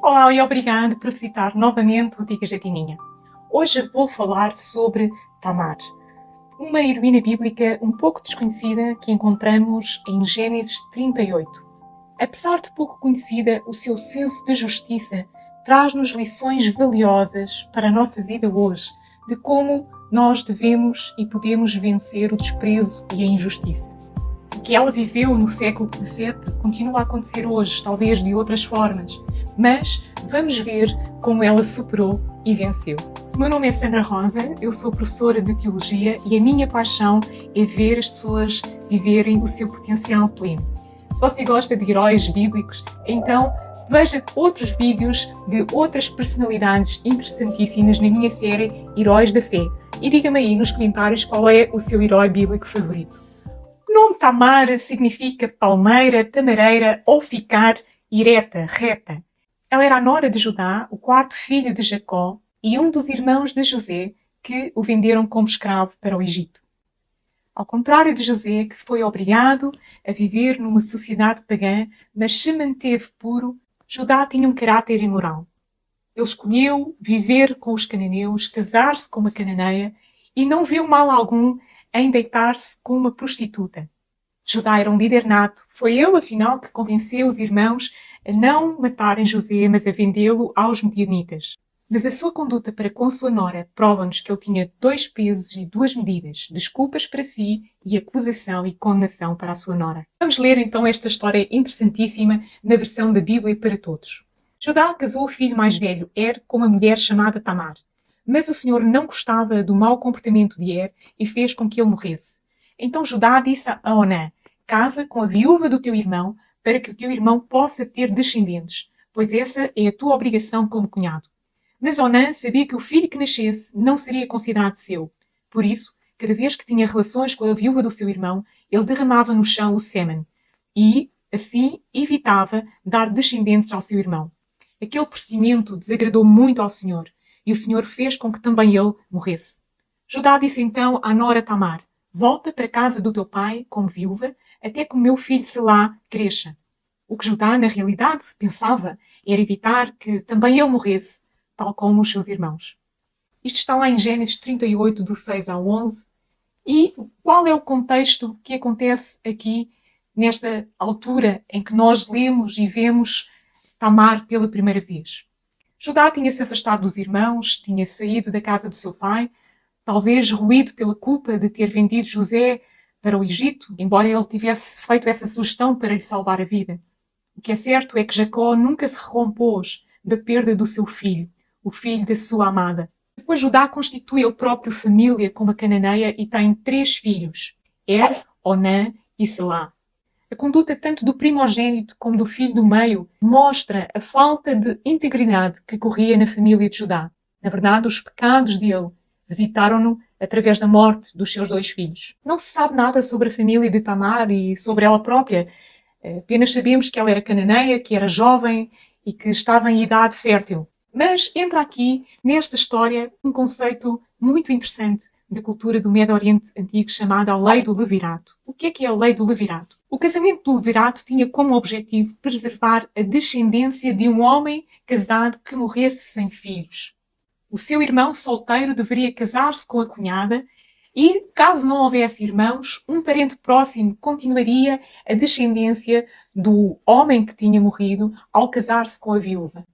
Olá e obrigado por visitar novamente o Dica Jatininha. Hoje vou falar sobre Tamar, uma heroína bíblica um pouco desconhecida que encontramos em Gênesis 38. Apesar de pouco conhecida, o seu senso de justiça traz-nos lições valiosas para a nossa vida hoje, de como nós devemos e podemos vencer o desprezo e a injustiça. O que ela viveu no século XVII continua a acontecer hoje, talvez de outras formas, mas vamos ver como ela superou e venceu. O meu nome é Sandra Rosa, eu sou professora de Teologia e a minha paixão é ver as pessoas viverem o seu potencial pleno. Se você gosta de heróis bíblicos, então veja outros vídeos de outras personalidades interessantíssimas na minha série Heróis da Fé e diga-me aí nos comentários qual é o seu herói bíblico favorito. O nome Tamar significa palmeira, tamareira ou ficar ereta, reta. Ela era a nora de Judá, o quarto filho de Jacó e um dos irmãos de José que o venderam como escravo para o Egito. Ao contrário de José, que foi obrigado a viver numa sociedade pagã, mas se manteve puro, Judá tinha um caráter imoral. Ele escolheu viver com os cananeus, casar-se com uma cananeia e não viu mal algum em deitar-se com uma prostituta. Judá era um líder nato. Foi ele, afinal, que convenceu os irmãos a não matarem José, mas a vendê-lo aos medianitas. Mas a sua conduta para com sua nora prova-nos que ele tinha 2 pesos e 2 medidas, desculpas para si e acusação e condenação para a sua nora. Vamos ler então esta história interessantíssima na versão da Bíblia para todos. Judá casou o filho mais velho, com uma mulher chamada Tamar. Mas o Senhor não gostava do mau comportamento de e fez com que ele morresse. Então Judá disse a Onã: casa com a viúva do teu irmão, para que o teu irmão possa ter descendentes, pois essa é a tua obrigação como cunhado. Mas Onã sabia que o filho que nascesse não seria considerado seu. Por isso, cada vez que tinha relações com a viúva do seu irmão, ele derramava no chão o sêmen e, assim, evitava dar descendentes ao seu irmão. Aquele procedimento desagradou muito ao Senhor, e o Senhor fez com que também ele morresse. Judá disse então à nora Tamar: volta para a casa do teu pai como viúva, até que o meu filho Selá cresça. O que Judá, na realidade, pensava era evitar que também ele morresse, tal como os seus irmãos. Isto está lá em Gênesis 38, do 6 ao 11. E qual é o contexto que acontece aqui, nesta altura em que nós lemos e vemos Tamar pela primeira vez? Judá tinha-se afastado dos irmãos, tinha saído da casa do seu pai, talvez ruído pela culpa de ter vendido José para o Egito, embora ele tivesse feito essa sugestão para lhe salvar a vida. O que é certo é que Jacó nunca se recompôs da perda do seu filho, o filho da sua amada. Depois Judá constitui a própria família com uma cananeia e tem 3 filhos, Onã e Selá. A conduta tanto do primogênito como do filho do meio mostra a falta de integridade que corria na família de Judá. Na verdade, os pecados dele visitaram-no através da morte dos seus 2 filhos. Não se sabe nada sobre a família de Tamar e sobre ela própria. Apenas sabemos que ela era cananeia, que era jovem e que estava em idade fértil. Mas entra aqui, nesta história, um conceito muito interessante da cultura do Médio Oriente Antigo chamada a Lei do Levirato. O que é a Lei do Levirato? O casamento do Levirato tinha como objetivo preservar a descendência de um homem casado que morresse sem filhos. O seu irmão solteiro deveria casar-se com a cunhada e, caso não houvesse irmãos, um parente próximo continuaria a descendência do homem que tinha morrido ao casar-se com a viúva.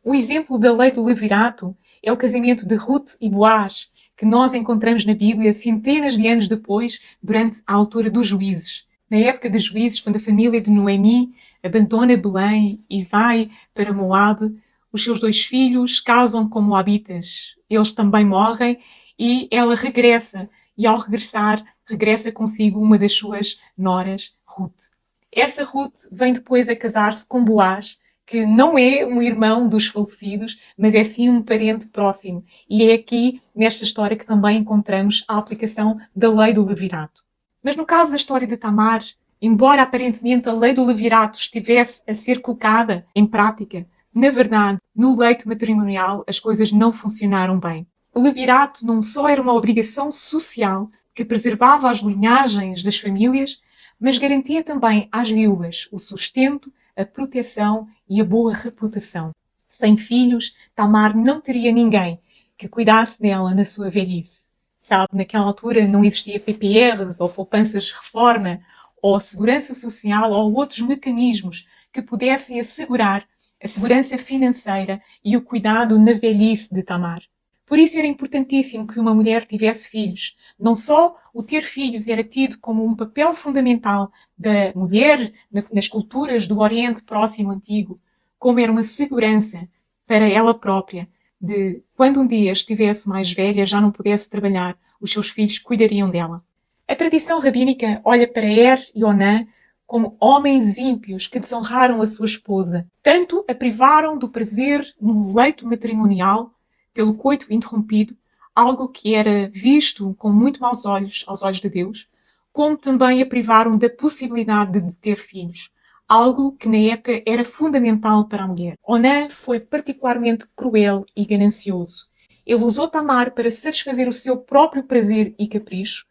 O exemplo da lei do levirato é o casamento de Ruth e Boaz, que nós encontramos na Bíblia centenas de anos depois, durante a altura dos Juízes. Na época dos Juízes, quando a família de Noemi abandona Belém e vai para Moabe, os seus 2 filhos casam com moabitas. Eles também morrem e ela regressa. E ao regressar, regressa consigo uma das suas noras, Ruth. Essa Ruth vem depois a casar-se com Boaz, que não é um irmão dos falecidos, mas é sim um parente próximo. E é aqui, nesta história, que também encontramos a aplicação da lei do levirato. Mas no caso da história de Tamar, embora aparentemente a lei do levirato estivesse a ser colocada em prática, na verdade, no leito matrimonial as coisas não funcionaram bem. O levirato não só era uma obrigação social que preservava as linhagens das famílias, mas garantia também às viúvas o sustento, a proteção e a boa reputação. Sem filhos, Tamar não teria ninguém que cuidasse dela na sua velhice. Sabe, naquela altura não existia PPRs ou poupanças de reforma ou segurança social ou outros mecanismos que pudessem assegurar a segurança financeira e o cuidado na velhice de Tamar. Por isso era importantíssimo que uma mulher tivesse filhos. Não só o ter filhos era tido como um papel fundamental da mulher nas culturas do Oriente Próximo Antigo, como era uma segurança para ela própria de, quando um dia estivesse mais velha, já não pudesse trabalhar, os seus filhos cuidariam dela. A tradição rabínica olha para Er e Onã como homens ímpios que desonraram a sua esposa. Tanto a privaram do prazer no leito matrimonial, pelo coito interrompido, algo que era visto com muito maus olhos aos olhos de Deus, como também a privaram da possibilidade de ter filhos, algo que na época era fundamental para a mulher. Onã foi particularmente cruel e ganancioso. Ele usou Tamar para satisfazer o seu próprio prazer e capricho,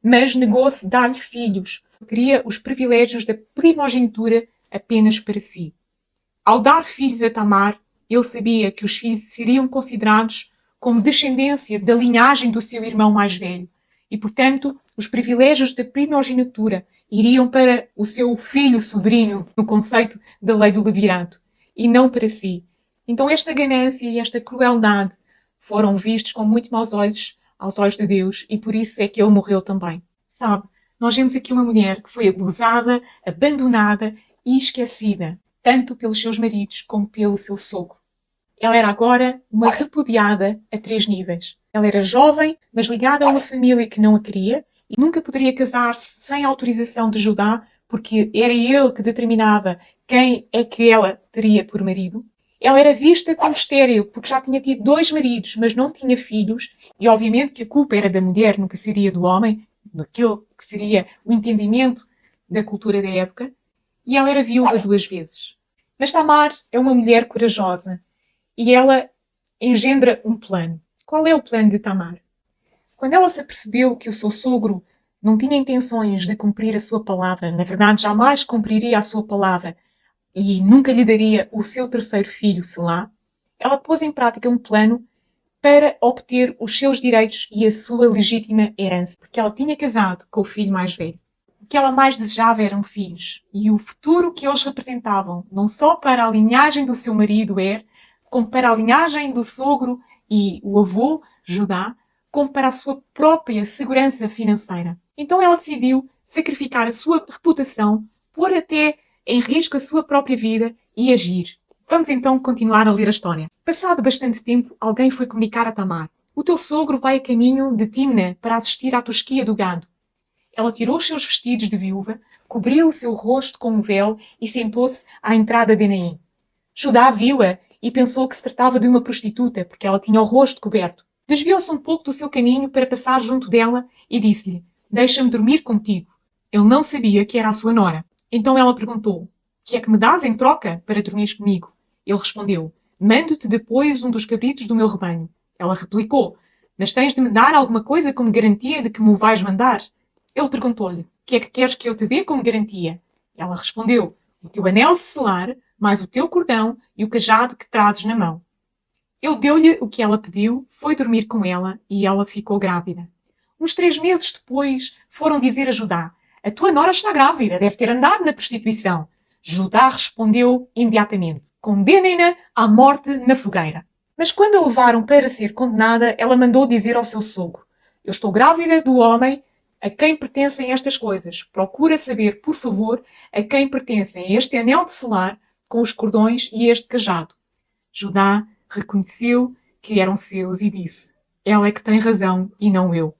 mas negou-se dar-lhe filhos. Queria os privilégios da primogenitura apenas para si. Ao dar filhos a Tamar, ele sabia que os filhos seriam considerados como descendência da linhagem do seu irmão mais velho e, portanto, os privilégios da primogenitura iriam para o seu filho sobrinho, no conceito da lei do levirato, e não para si. Então esta ganância e esta crueldade foram vistos com muito maus olhos aos olhos de Deus e por isso é que ele morreu também. Sabe, nós vemos aqui uma mulher que foi abusada, abandonada e esquecida, tanto pelos seus maridos como pelo seu sogro. Ela era agora uma repudiada a 3 níveis. Ela era jovem, mas ligada a uma família que não a queria e nunca poderia casar-se sem autorização de Judá, porque era ele que determinava quem é que ela teria por marido. Ela era vista como estéril, porque já tinha tido 2 maridos, mas não tinha filhos, e obviamente que a culpa era da mulher, nunca seria do homem, daquilo que seria o entendimento da cultura da época, e ela era viúva 2 vezes. Mas Tamar é uma mulher corajosa, e ela engendra um plano. Qual é o plano de Tamar? Quando ela se apercebeu que o seu sogro não tinha intenções de cumprir a sua palavra, na verdade jamais cumpriria a sua palavra, e nunca lhe daria o seu terceiro filho, Selá, ela pôs em prática um plano para obter os seus direitos e a sua legítima herança, porque ela tinha casado com o filho mais velho. O que ela mais desejava eram filhos, e o futuro que eles representavam, não só para a linhagem do seu marido como para a linhagem do sogro e o avô, Judá, como para a sua própria segurança financeira. Então ela decidiu sacrificar a sua reputação, pôr até em risco a sua própria vida e agir. Vamos então continuar a ler a história. Passado bastante tempo, alguém foi comunicar a Tamar: o teu sogro vai a caminho de Timna para assistir à tosquia do gado. Ela tirou os seus vestidos de viúva, cobriu o seu rosto com um véu e sentou-se à entrada de Enaim. Judá viu-a e pensou que se tratava de uma prostituta, porque ela tinha o rosto coberto. Desviou-se um pouco do seu caminho para passar junto dela e disse-lhe: deixa-me dormir contigo. Ele não sabia que era a sua nora. Então ela perguntou: que é que me dás em troca para dormires comigo? Ele respondeu: mando-te depois um dos cabritos do meu rebanho. Ela replicou: mas tens de me dar alguma coisa como garantia de que me o vais mandar? Ele perguntou-lhe: que é que queres que eu te dê como garantia? Ela respondeu: o teu anel de selar, mais o teu cordão e o cajado que trazes na mão. Ele deu-lhe o que ela pediu, foi dormir com ela e ela ficou grávida. Uns 3 meses depois, foram dizer a Judá: a tua nora está grávida, deve ter andado na prostituição. Judá respondeu imediatamente: condenem-na à morte na fogueira. Mas quando a levaram para ser condenada, ela mandou dizer ao seu sogro: eu estou grávida do homem a quem pertencem estas coisas. Procura saber, por favor, a quem pertencem este anel de selar com os cordões e este cajado. Judá reconheceu que eram seus e disse: ela é que tem razão e não eu.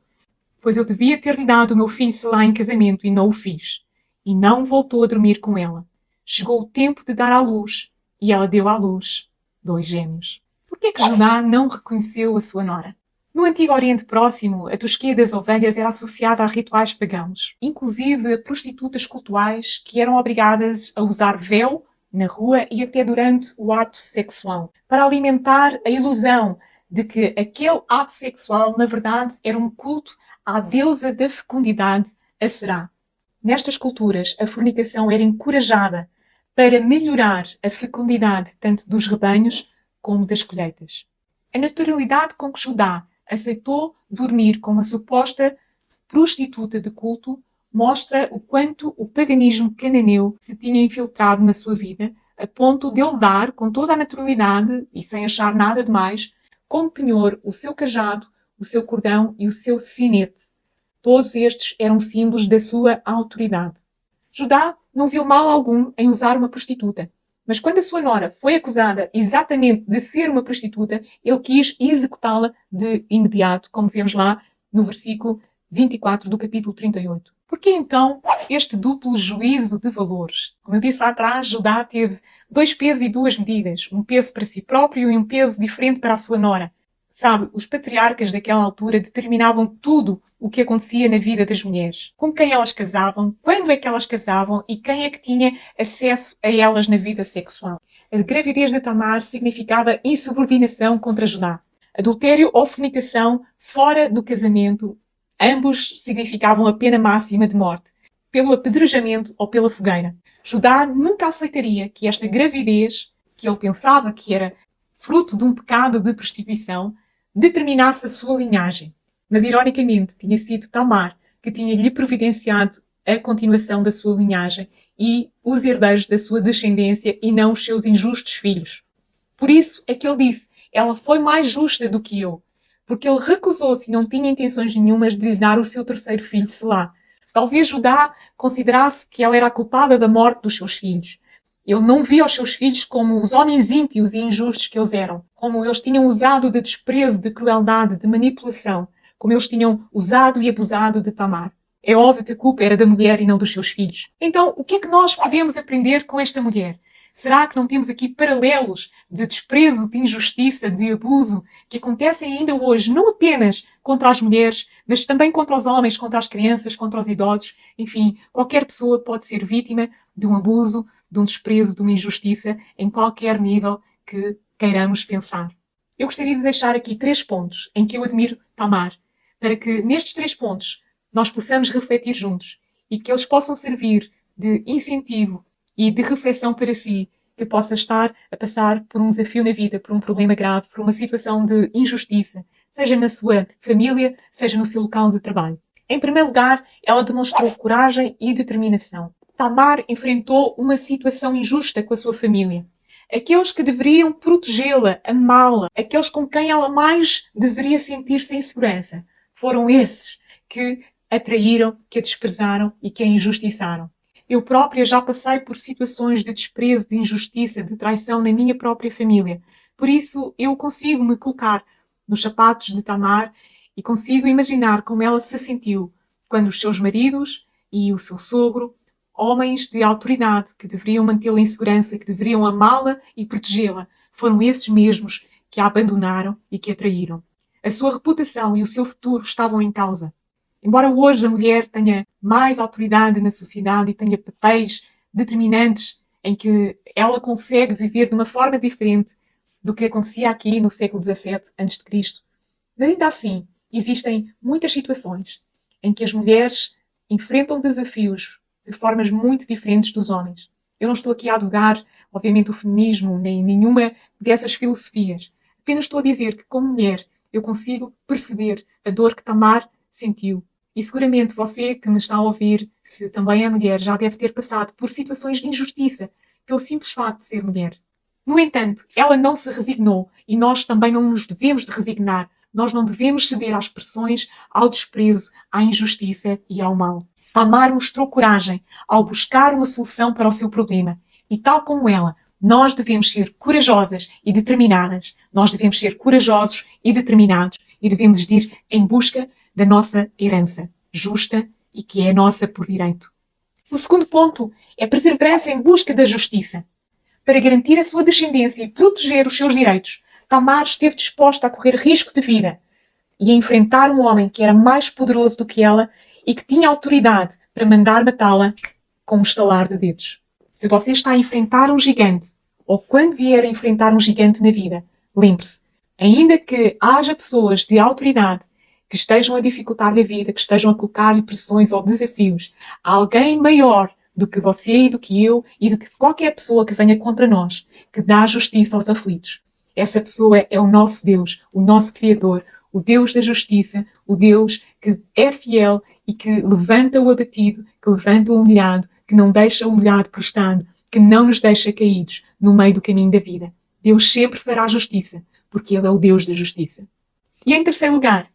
Pois eu devia ter-lhe dado o meu filho Selá em casamento e não o fiz. E não voltou a dormir com ela. Chegou o tempo de dar à luz e ela deu à luz 2 gêmeos. Por que é que Judá não reconheceu a sua nora? No Antigo Oriente Próximo, a tosquia das ovelhas era associada a rituais pagãos, inclusive a prostitutas cultuais que eram obrigadas a usar véu na rua e até durante o ato sexual, para alimentar a ilusão de que aquele ato sexual, na verdade, era um culto à deusa da fecundidade, a Será. Nestas culturas, a fornicação era encorajada para melhorar a fecundidade tanto dos rebanhos como das colheitas. A naturalidade com que Judá aceitou dormir com uma suposta prostituta de culto mostra o quanto o paganismo cananeu se tinha infiltrado na sua vida, a ponto de ele dar, com toda a naturalidade e sem achar nada de mais, como penhor o seu cajado, o seu cordão e o seu sinete. Todos estes eram símbolos da sua autoridade. Judá não viu mal algum em usar uma prostituta, mas quando a sua nora foi acusada exatamente de ser uma prostituta, ele quis executá-la de imediato, como vemos lá no versículo 24 do capítulo 38. Por que então este duplo juízo de valores? Como eu disse lá atrás, Judá teve 2 pesos e 2 medidas. Um peso para si próprio e um peso diferente para a sua nora. Sabe, os patriarcas daquela altura determinavam tudo o que acontecia na vida das mulheres. Com quem elas casavam, quando é que elas casavam e quem é que tinha acesso a elas na vida sexual. A gravidez de Tamar significava insubordinação contra Judá. Adultério ou fornicação fora do casamento, ambos significavam a pena máxima de morte, pelo apedrejamento ou pela fogueira. Judá nunca aceitaria que esta gravidez, que ele pensava que era fruto de um pecado de prostituição, determinasse a sua linhagem. Mas, ironicamente, tinha sido Tamar que tinha-lhe providenciado a continuação da sua linhagem e os herdeiros da sua descendência e não os seus injustos filhos. Por isso é que ele disse, ela foi mais justa do que eu, porque ele recusou-se e não tinha intenções nenhumas de lhe dar o seu terceiro filho, Selá. Talvez Judá considerasse que ela era a culpada da morte dos seus filhos. Ele não via os seus filhos como os homens ímpios e injustos que eles eram, como eles tinham usado de desprezo, de crueldade, de manipulação, como eles tinham usado e abusado de Tamar. É óbvio que a culpa era da mulher e não dos seus filhos. Então, o que é que nós podemos aprender com esta mulher? Será que não temos aqui paralelos de desprezo, de injustiça, de abuso que acontecem ainda hoje, não apenas contra as mulheres, mas também contra os homens, contra as crianças, contra os idosos? Enfim, qualquer pessoa pode ser vítima de um abuso, de um desprezo, de uma injustiça, em qualquer nível que queiramos pensar. Eu gostaria de deixar aqui 3 pontos em que eu admiro Tamar, para que nestes 3 pontos nós possamos refletir juntos e que eles possam servir de incentivo e de reflexão para si, que possa estar a passar por um desafio na vida, por um problema grave, por uma situação de injustiça, seja na sua família, seja no seu local de trabalho. Em primeiro lugar, ela demonstrou coragem e determinação. Tamar enfrentou uma situação injusta com a sua família. Aqueles que deveriam protegê-la, amá-la, aqueles com quem ela mais deveria sentir-se em segurança, foram esses que a traíram, que a desprezaram e que a injustiçaram. Eu própria já passei por situações de desprezo, de injustiça, de traição na minha própria família. Por isso, eu consigo me colocar nos sapatos de Tamar e consigo imaginar como ela se sentiu quando os seus maridos e o seu sogro, homens de autoridade que deveriam mantê-la em segurança, que deveriam amá-la e protegê-la, foram esses mesmos que a abandonaram e que a traíram. A sua reputação e o seu futuro estavam em causa. Embora hoje a mulher tenha mais autoridade na sociedade e tenha papéis determinantes em que ela consegue viver de uma forma diferente do que acontecia aqui no século XVII a.C., mas ainda assim existem muitas situações em que as mulheres enfrentam desafios de formas muito diferentes dos homens. Eu não estou aqui a adorar, obviamente, o feminismo, nem nenhuma dessas filosofias. Apenas estou a dizer que, como mulher, eu consigo perceber a dor que Tamar sentiu. E seguramente você que me está a ouvir, se também é mulher, já deve ter passado por situações de injustiça, pelo simples facto de ser mulher. No entanto, ela não se resignou e nós também não nos devemos de resignar. Nós não devemos ceder às pressões, ao desprezo, à injustiça e ao mal. Tamar mostrou coragem ao buscar uma solução para o seu problema. E tal como ela, nós devemos ser corajosas e determinadas. Nós devemos ser corajosos e determinados e devemos ir em busca da nossa herança justa e que é nossa por direito. O segundo ponto é perseverança em busca da justiça. Para garantir a sua descendência e proteger os seus direitos, Tamar esteve disposta a correr risco de vida e a enfrentar um homem que era mais poderoso do que ela e que tinha autoridade para mandar matá-la com um estalar de dedos. Se você está a enfrentar um gigante, ou quando vier a enfrentar um gigante na vida, lembre-se, ainda que haja pessoas de autoridade que estejam a dificultar-lhe a vida, que estejam a colocar-lhe pressões ou desafios, há alguém maior do que você e do que eu e do que qualquer pessoa que venha contra nós, que dá justiça aos aflitos. Essa pessoa é o nosso Deus, o nosso Criador, o Deus da justiça, o Deus que é fiel e que levanta o abatido, que levanta o humilhado, que não deixa o humilhado prostrado, que não nos deixa caídos no meio do caminho da vida. Deus sempre fará justiça, porque Ele é o Deus da justiça. E em terceiro lugar,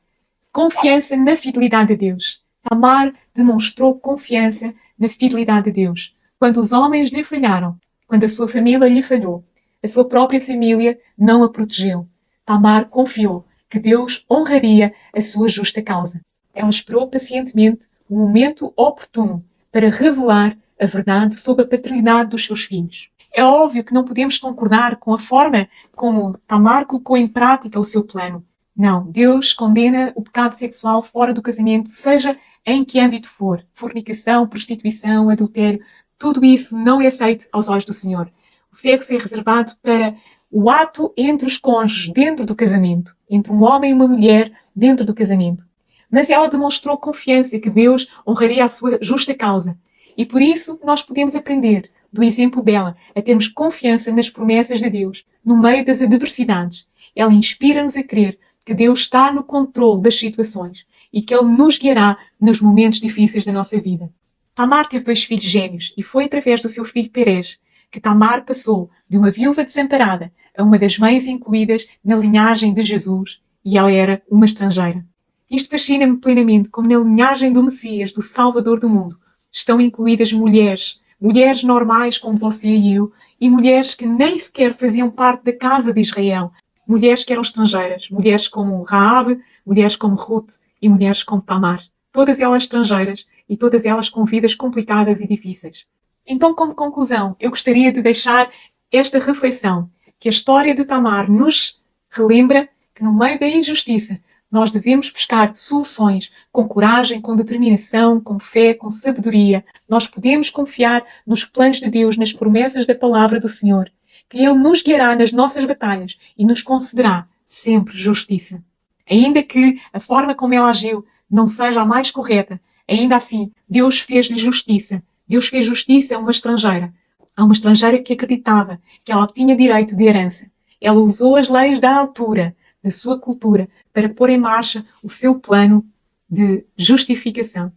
confiança na fidelidade de Deus. Tamar demonstrou confiança na fidelidade de Deus. Quando os homens lhe falharam, quando a sua família lhe falhou, a sua própria família não a protegeu, Tamar confiou que Deus honraria a sua justa causa. Ela esperou pacientemente o momento oportuno para revelar a verdade sobre a paternidade dos seus filhos. É óbvio que não podemos concordar com a forma como Tamar colocou em prática o seu plano. Não, Deus condena o pecado sexual fora do casamento, seja em que âmbito for. Fornicação, prostituição, adultério, tudo isso não é aceito aos olhos do Senhor. O sexo é reservado para o ato entre os cônjuges dentro do casamento, entre um homem e uma mulher dentro do casamento. Mas ela demonstrou confiança que Deus honraria a sua justa causa. E por isso nós podemos aprender do exemplo dela a termos confiança nas promessas de Deus no meio das adversidades. Ela inspira-nos a crer que Deus está no controle das situações e que Ele nos guiará nos momentos difíceis da nossa vida. Tamar teve 2 filhos gêmeos e foi através do seu filho Perez que Tamar passou de uma viúva desamparada a uma das mães incluídas na linhagem de Jesus, e ela era uma estrangeira. Isto fascina-me plenamente como na linhagem do Messias, do Salvador do mundo, estão incluídas mulheres, mulheres normais como você e eu, e mulheres que nem sequer faziam parte da casa de Israel, mulheres que eram estrangeiras, mulheres como Raabe, mulheres como Ruth e mulheres como Tamar. Todas elas estrangeiras e todas elas com vidas complicadas e difíceis. Então, como conclusão, eu gostaria de deixar esta reflexão, que a história de Tamar nos relembra que no meio da injustiça nós devemos buscar soluções com coragem, com determinação, com fé, com sabedoria. Nós podemos confiar nos planos de Deus, nas promessas da palavra do Senhor, que Ele nos guiará nas nossas batalhas e nos concederá sempre justiça. Ainda que a forma como ela agiu não seja a mais correta, ainda assim, Deus fez-lhe justiça. Deus fez justiça a uma estrangeira que acreditava que ela tinha direito de herança. Ela usou as leis da altura, da sua cultura, para pôr em marcha o seu plano de justificação.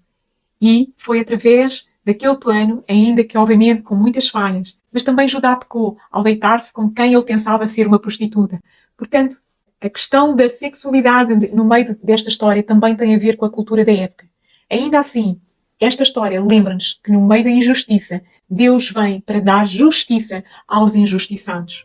E foi através daquele plano, ainda que obviamente com muitas falhas, mas também Judá pecou ao deitar-se com quem ele pensava ser uma prostituta. Portanto, a questão da sexualidade no meio desta história também tem a ver com a cultura da época. Ainda assim, esta história lembra-nos que no meio da injustiça, Deus vem para dar justiça aos injustiçados.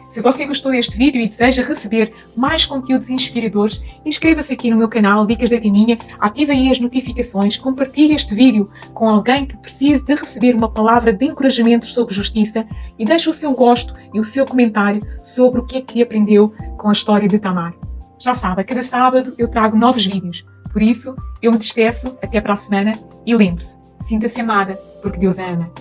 Se você gostou deste vídeo e deseja receber mais conteúdos inspiradores, inscreva-se aqui no meu canal Dicas da Tininha, ative aí as notificações, compartilhe este vídeo com alguém que precise de receber uma palavra de encorajamento sobre justiça e deixe o seu gosto e o seu comentário sobre o que é que aprendeu com a história de Tamar. Já sabe, a cada sábado eu trago novos vídeos, por isso eu me despeço até para a semana e lembre-se, sinta-se amada porque Deus a ama.